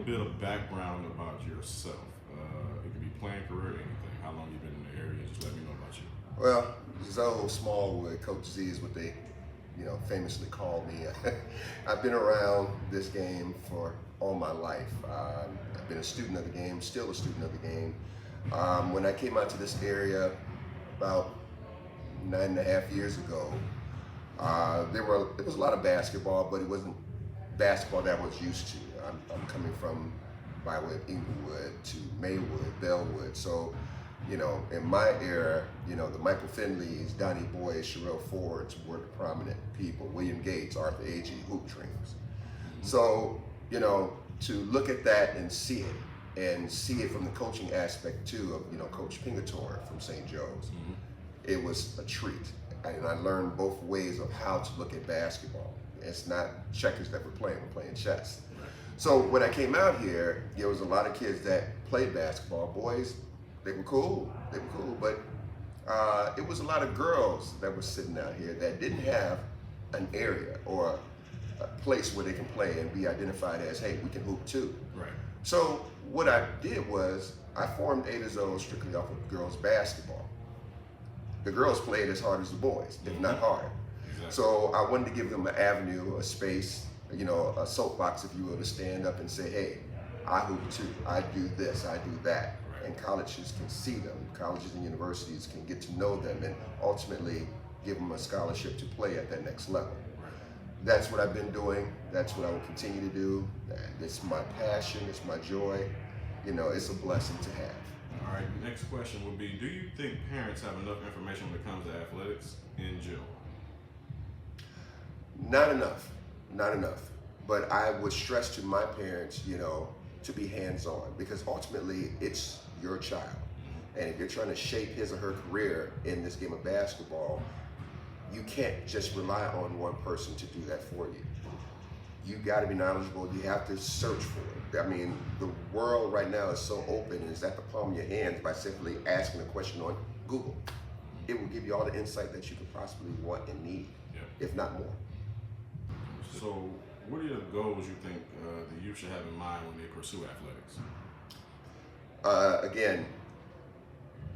little bit of background about yourself. It could be playing career, anything. How long you been in the area? Just let me know about you. Well, Zoe Smallwood, Coach Z is what they, famously call me. I've been around this game for all my life. I've been a student of the game, still a student of the game. When I came out to this area about 9.5 years ago, there was a lot of basketball, but it wasn't basketball that I was used to. I'm coming from by way of Inglewood to Maywood, Bellwood. So, in my era, the Michael Finleys, Donnie Boys, Sherelle Fords were the prominent people. William Gates, Arthur Agee, hoop dreams. So, to look at that and see it from the coaching aspect too of, Coach Pingatore from St. Joe's, it was a treat. And I learned both ways of how to look at basketball. It's not checkers that we're playing chess. So when I came out here, there was a lot of kids that played basketball. Boys, they were cool, but it was a lot of girls that were sitting out here that didn't have an area or a place where they can play and be identified as, hey, we can hoop too. Right. So what I did was I formed A to Zo strictly off of girls basketball. The girls played as hard as the boys, if not harder. Exactly. So I wanted to give them an avenue, a space, a soapbox, if you will, to stand up and say, hey, I hoop too. I do this, I do that. Right. And colleges can see them. Colleges and universities can get to know them and ultimately give them a scholarship to play at that next level. Right. That's what I've been doing. That's what I will continue to do. It's my passion, it's my joy. It's a blessing to have. All right, next question would be, do you think parents have enough information when it comes to athletics in general? Not enough. But I would stress to my parents, to be hands-on, because ultimately it's your child. And if you're trying to shape his or her career in this game of basketball, you can't just rely on one person to do that for you. You got to be knowledgeable. You have to search for it. I mean, the world right now is so open and it's at the palm of your hands by simply asking a question on Google. It will give you all the insight that you could possibly want and need, if not more. So, what are your goals you think the youth should have in mind when they pursue athletics? Again,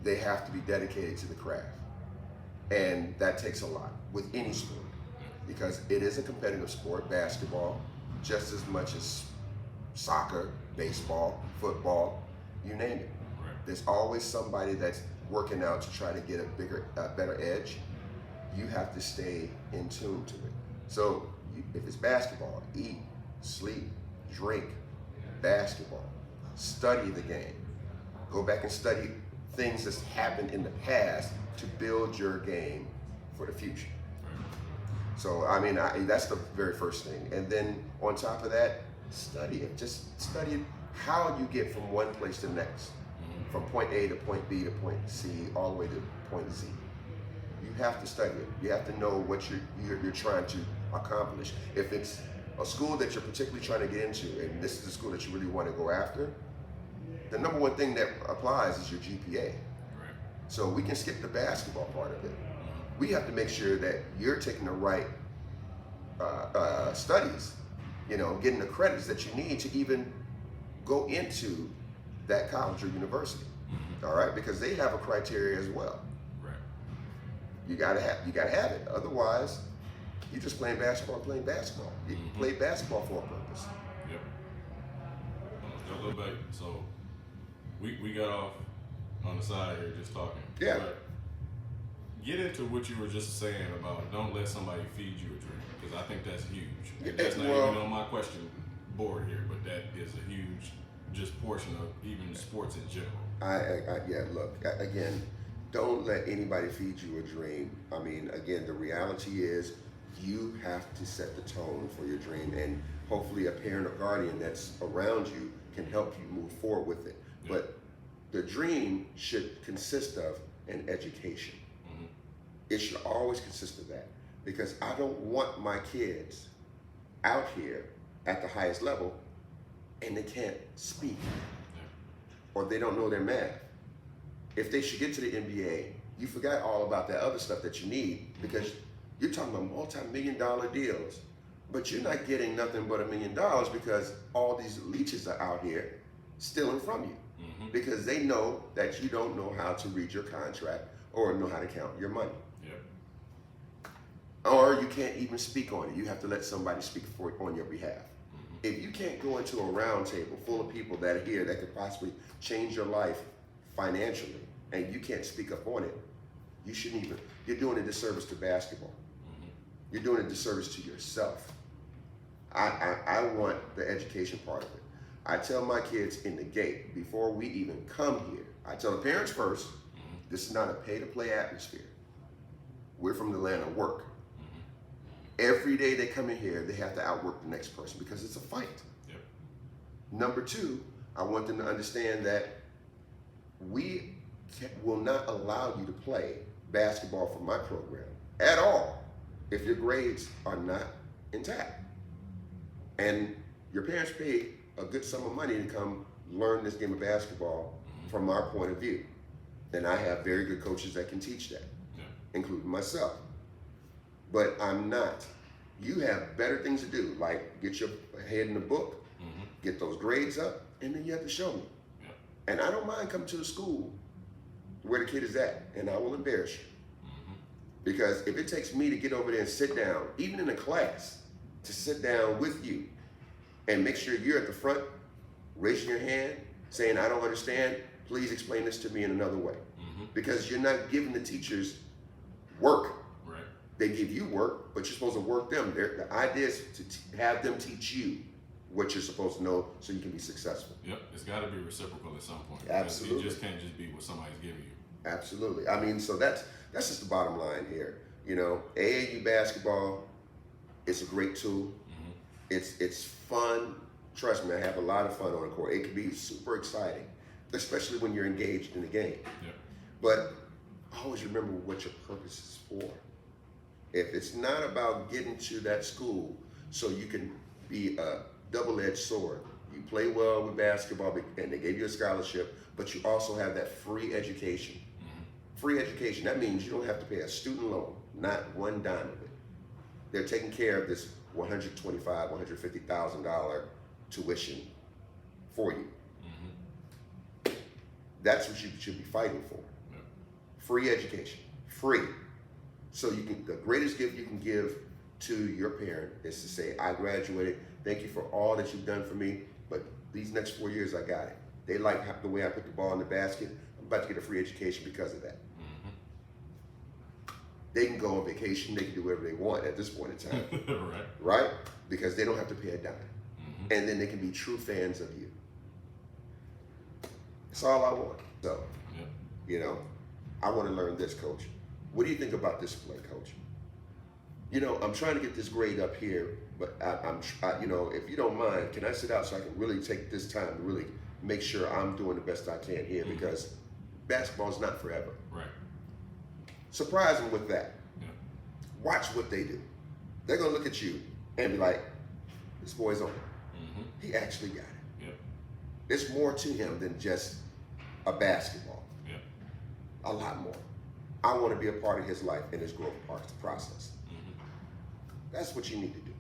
they have to be dedicated to the craft. And that takes a lot with any sport, because it is a competitive sport, basketball, just as much as soccer, baseball, football, you name it. Right. There's always somebody that's working out to try to get a better edge. You have to stay in tune to it. So if it's basketball, eat, sleep, drink, basketball, study the game. Go back and study things that's happened in the past to build your game for the future. So, that's the very first thing. And then on top of that, study it. Just study how you get from one place to the next, from point A to point B to point C, all the way to point Z. You have to study it. You have to know what you're trying to accomplish. If it's a school that you're particularly trying to get into, and this is the school that you really want to go after, the number one thing that applies is your GPA. So we can skip the basketball part of it. We have to make sure that you're taking the right studies, getting the credits that you need to even go into that college or university. All right, because they have a criteria as well. Right. You gotta have it. Otherwise, you're just playing basketball. You play basketball for a purpose. Yep. A little bit. So we got off on the side here just talking. Yeah. But get into what you were just saying about don't let somebody feed you a dream, because I think that's huge. And that's not even on my question board here, but that is a huge just portion of even sports in general. Look, again, don't let anybody feed you a dream. Again, the reality is you have to set the tone for your dream, and hopefully a parent or guardian that's around you can help you move forward with it. Yeah. But the dream should consist of an education. It should always consist of that, because I don't want my kids out here at the highest level and they can't speak or they don't know their math. If they should get to the NBA, you forgot all about that other stuff that you need, because you're talking about multi-million-dollar deals but you're not getting nothing but $1 million because all these leeches are out here stealing from you because they know that you don't know how to read your contract or know how to count your money. Or you can't even speak on it. You have to let somebody speak on your behalf. If you can't go into a round table full of people that are here that could possibly change your life financially, and you can't speak up on it, you shouldn't even, you're doing a disservice to basketball. You're doing a disservice to yourself. I want the education part of it. I tell my kids in the gate, before we even come here, I tell the parents first, this is not a pay-to-play atmosphere. We're from the land of work. Every day they come in here, they have to outwork the next person because it's a fight. Number two, I want them to understand that we will not allow you to play basketball for my program at all if your grades are not intact. And your parents paid a good sum of money to come learn this game of basketball from our point of view. And I have very good coaches that can teach that, including myself. But I'm not. You have better things to do, like get your head in the book, get those grades up, and then you have to show me. And I don't mind coming to the school where the kid is at, and I will embarrass you. Because if it takes me to get over there and sit down, even in a class, to sit down with you and make sure you're at the front, raising your hand, saying, I don't understand, please explain this to me in another way. Because you're not giving the teachers work. They give you work, but you're supposed to work them. The idea is to have them teach you what you're supposed to know so you can be successful. It's got to be reciprocal at some point. Absolutely. It just can't just be what somebody's giving you. Absolutely. I mean, so that's just the bottom line here. You know, AAU basketball is a great tool. It's fun. Trust me, I have a lot of fun on the court. It can be super exciting, especially when you're engaged in the game. But always remember what your purpose is for. If it's not about getting to that school so you can be a double-edged sword, you play well with basketball and they gave you a scholarship, but you also have that free education. Free education, that means you don't have to pay a student loan, not one dime of it. They're taking care of this $125,000, $150,000 tuition for you. That's what you should be fighting for. Free education, free. So you can, the greatest gift you can give to your parent is to say, I graduated, thank you for all that you've done for me, but these next 4 years I got it. They like the way I put the ball in the basket. I'm about to get a free education because of that. They can go on vacation, they can do whatever they want at this point in time. Right? Because they don't have to pay a dime. And then they can be true fans of you. That's all I want. So, you know, I want to learn this, Coach. What do you think about this play, Coach? You know, I'm trying to get this grade up here, but you know, if you don't mind, can I sit out so I can really take this time to really make sure I'm doing the best I can here because basketball is not forever. Surprise them with that. Watch what they do. They're gonna look at you and be like, this boy's on it. He actually got it. There's more to him than just a basketball. A lot more. I want to be a part of his life and his growth process. That's what you need to do.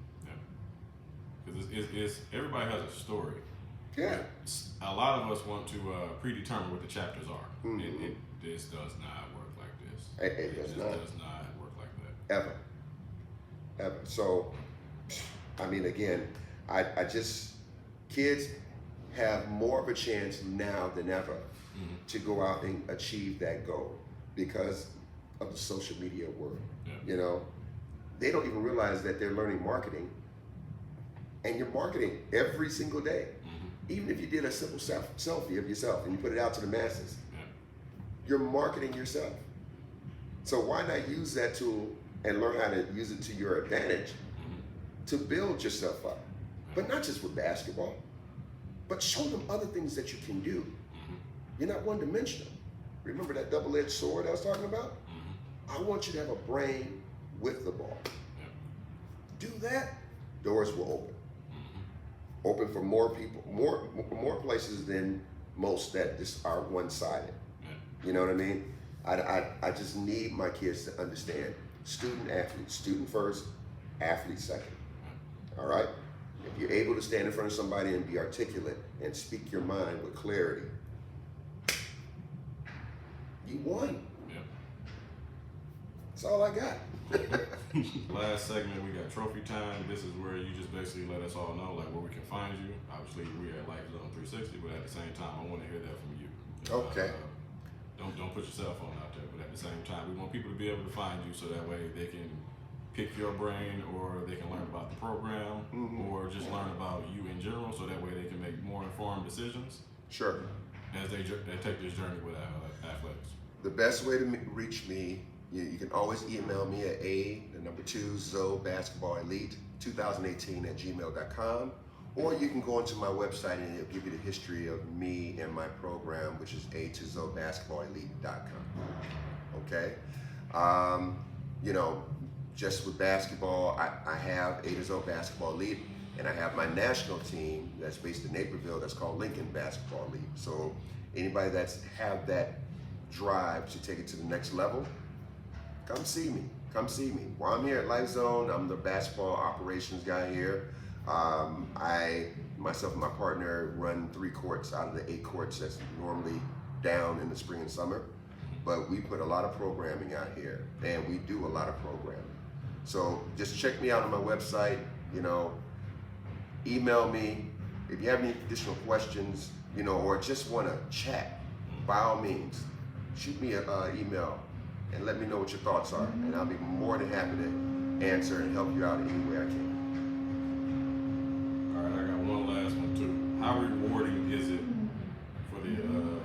Because everybody has a story. A lot of us want to predetermine what the chapters are. This does not work like this. It does not work like that. Ever. So, I mean, again, I just, kids have more of a chance now than ever to go out and achieve that goal because of the social media world. You know, they don't even realize that they're learning marketing, and you're marketing every single day. Even if you did a simple selfie of yourself and you put it out to the masses, you're marketing yourself. So why not use that tool and learn how to use it to your advantage to build yourself up? But not just with basketball, but show them other things that you can do. You're not one-dimensional. Remember that double-edged sword I was talking about? I want you to have a brain with the ball. Do that, doors will open. Open for more people, more places than most that just are one-sided. You know what I mean? I just need my kids to understand student athlete first, athlete second. All right? If you're able to stand in front of somebody and be articulate and speak your mind with clarity, you won. Yeah. That's all I got. Last segment, we got trophy time. This is where you just basically let us all know like where we can find you. Obviously, we are at Life Zone 360, but at the same time, I want to hear that from you. Okay. Don't put your cell phone out there, but at the same time, we want people to be able to find you so that way they can pick your brain, or they can learn about the program, or just learn about you in general, so that way they can make more informed decisions. Sure. As they take this journey with athletics. The best way to reach me, you can always email me at zobasketballelite2018@gmail.com, or you can go into my website and it'll give you the history of me and my program, which is a2zobasketballelite.com. Okay? You know, just with basketball, I have A2Zo Basketball Elite, and I have my national team that's based in Naperville that's called Lincoln Basketball Elite. So anybody that's have that drive to take it to the next level, come see me. Come see me. While I'm here at Life Zone, I'm the basketball operations guy here. Myself and my partner run 3 courts out of the 8 courts that's normally down in the spring and summer. But we put a lot of programming out here, and we do a lot of programming. So just check me out on my website, you know, email me. If you have any additional questions, you know, or just want to chat, by all means, shoot me an email and let me know what your thoughts are, and I'll be more than happy to answer and help you out any way I can. All right, I got one last one too. How rewarding is it for the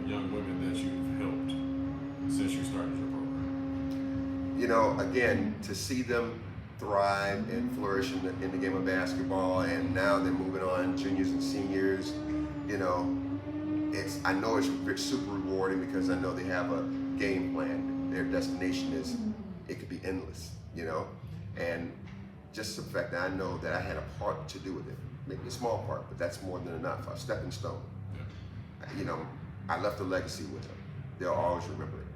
young women that you've helped since you started your program? You know, again, to see them thrive and flourish in the game of basketball, and now they're moving on, juniors and seniors, you know, I know it's super rewarding because I know they have a game plan. Their destination it could be endless, you know, and just the fact that I know that I had a part to do with it, maybe a small part, but that's more than enough, a stepping stone. Yeah. You know, I left a legacy with them. They'll always remember it.